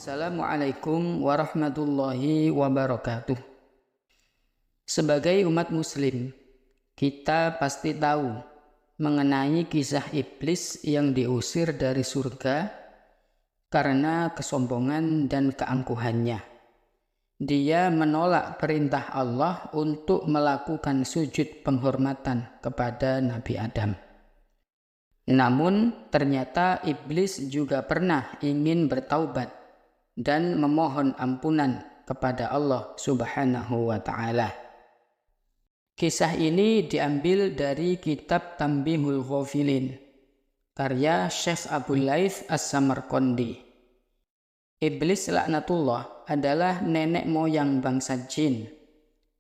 Assalamualaikum warahmatullahi wabarakatuh. Sebagai umat muslim, kita pasti tahu mengenai kisah iblis yang diusir dari surga karena kesombongan dan keangkuhannya. Dia menolak perintah Allah untuk melakukan sujud penghormatan kepada Nabi Adam. Namun ternyata iblis juga pernah ingin bertaubat dan memohon ampunan kepada Allah Subhanahu wa Ta'ala. Kisah ini diambil dari kitab Tanbihul Ghafilin, karya Syekh Abul Laits As-Samarqandi. Iblis laknatullah adalah nenek moyang bangsa jin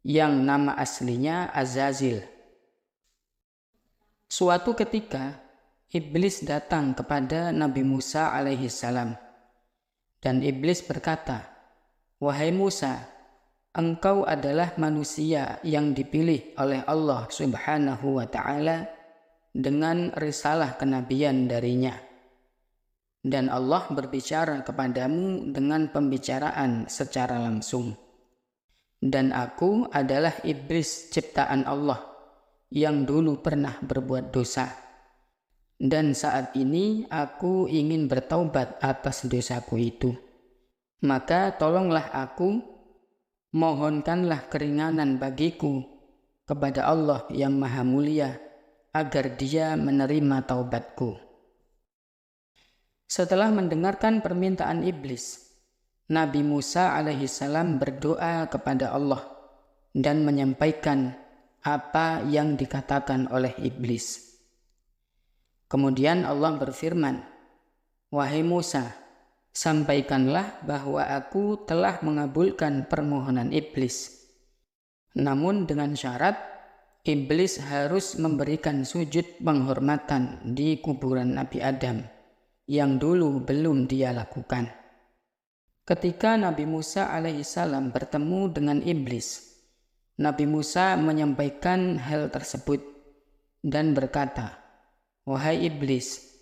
yang nama aslinya Azazil. Suatu ketika, iblis datang kepada Nabi Musa alaihissalam. Dan iblis berkata, "Wahai Musa, engkau adalah manusia yang dipilih oleh Allah Subhanahu wa Ta'ala dengan risalah kenabian darinya. Dan Allah berbicara kepadamu dengan pembicaraan secara langsung. Dan aku adalah iblis ciptaan Allah yang dulu pernah berbuat dosa. Dan saat ini aku ingin bertaubat atas dosaku itu. Maka tolonglah aku, mohonkanlah keringanan bagiku kepada Allah yang Maha Mulia, agar Dia menerima taubatku." Setelah mendengarkan permintaan iblis, Nabi Musa alaihissalam berdoa kepada Allah dan menyampaikan apa yang dikatakan oleh iblis. Kemudian Allah berfirman, "Wahai Musa, sampaikanlah bahwa aku telah mengabulkan permohonan iblis. Namun dengan syarat, iblis harus memberikan sujud penghormatan di kuburan Nabi Adam yang dulu belum dia lakukan." Ketika Nabi Musa alaihissalam bertemu dengan iblis, Nabi Musa menyampaikan hal tersebut dan berkata, "Wahai iblis,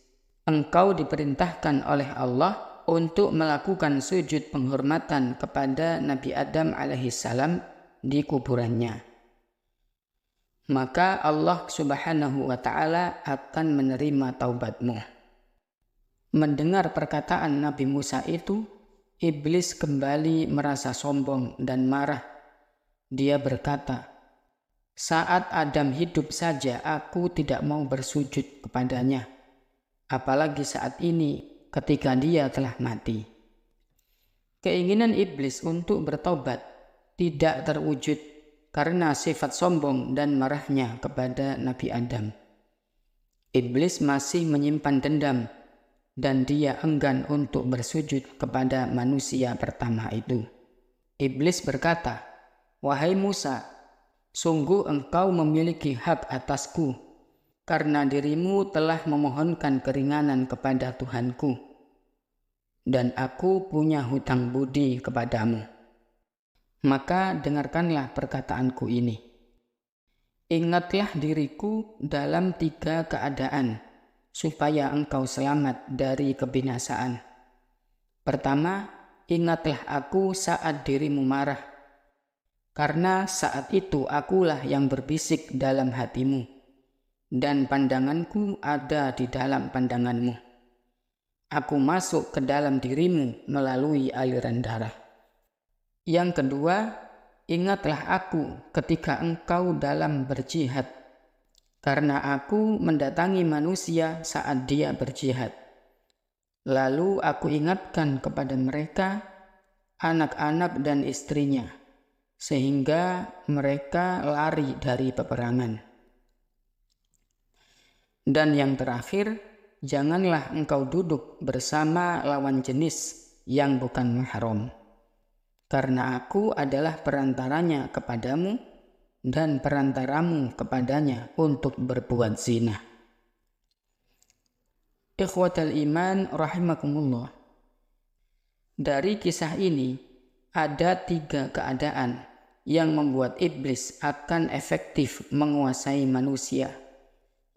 engkau diperintahkan oleh Allah untuk melakukan sujud penghormatan kepada Nabi Adam alaihissalam di kuburannya. Maka Allah Subhanahu wa Ta'ala akan menerima taubatmu." Mendengar perkataan Nabi Musa itu, iblis kembali merasa sombong dan marah. Dia berkata, "Saat Adam hidup saja aku tidak mau bersujud kepadanya, apalagi saat ini ketika dia telah mati." Keinginan iblis untuk bertobat tidak terwujud karena sifat sombong dan marahnya kepada Nabi Adam. Iblis masih menyimpan dendam dan dia enggan untuk bersujud kepada manusia pertama itu. Iblis berkata, "Wahai Musa, sungguh engkau memiliki hak atasku, karena dirimu telah memohonkan keringanan kepada Tuhanku, dan aku punya hutang budi kepadamu. Maka dengarkanlah perkataanku ini. Ingatlah diriku dalam 3 keadaan, supaya engkau selamat dari kebinasaan. Pertama, ingatlah aku saat dirimu marah, karena saat itu akulah yang berbisik dalam hatimu, dan pandanganku ada di dalam pandanganmu. Aku masuk ke dalam dirimu melalui aliran darah. Yang kedua, ingatlah aku ketika engkau dalam berjihad, karena aku mendatangi manusia saat dia berjihad. Lalu aku ingatkan kepada mereka, anak-anak dan istrinya, sehingga mereka lari dari peperangan. Dan yang terakhir, janganlah engkau duduk bersama lawan jenis yang bukan mahram, karena aku adalah perantaranya kepadamu dan perantaramu kepadanya untuk berbuat zina." Ikhwatal iman rahimakumullah. Dari kisah ini ada 3 keadaan yang membuat iblis akan efektif menguasai manusia,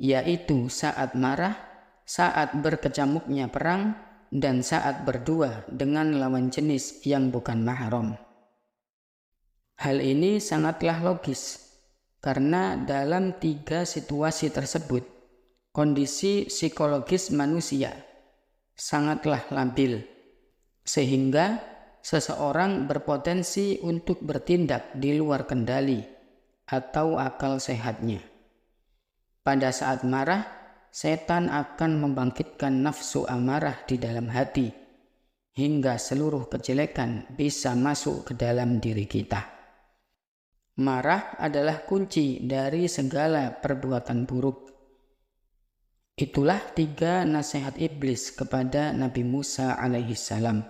yaitu saat marah, saat berkecamuknya perang, dan saat berdua dengan lawan jenis yang bukan mahram. Hal ini sangatlah logis, karena dalam 3 situasi tersebut, kondisi psikologis manusia sangatlah labil, sehingga seseorang berpotensi untuk bertindak di luar kendali atau akal sehatnya. Pada saat marah, setan akan membangkitkan nafsu amarah di dalam hati, hingga seluruh kejelekan bisa masuk ke dalam diri kita. Marah adalah kunci dari segala perbuatan buruk. Itulah 3 nasihat iblis kepada Nabi Musa alaihissalam.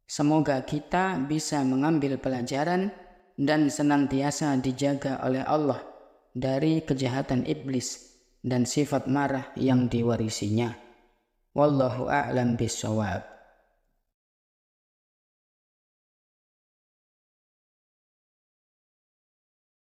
Semoga kita bisa mengambil pelajaran dan senantiasa dijaga oleh Allah dari kejahatan iblis dan sifat marah yang diwarisinya. Wallahu a'lam bishawab.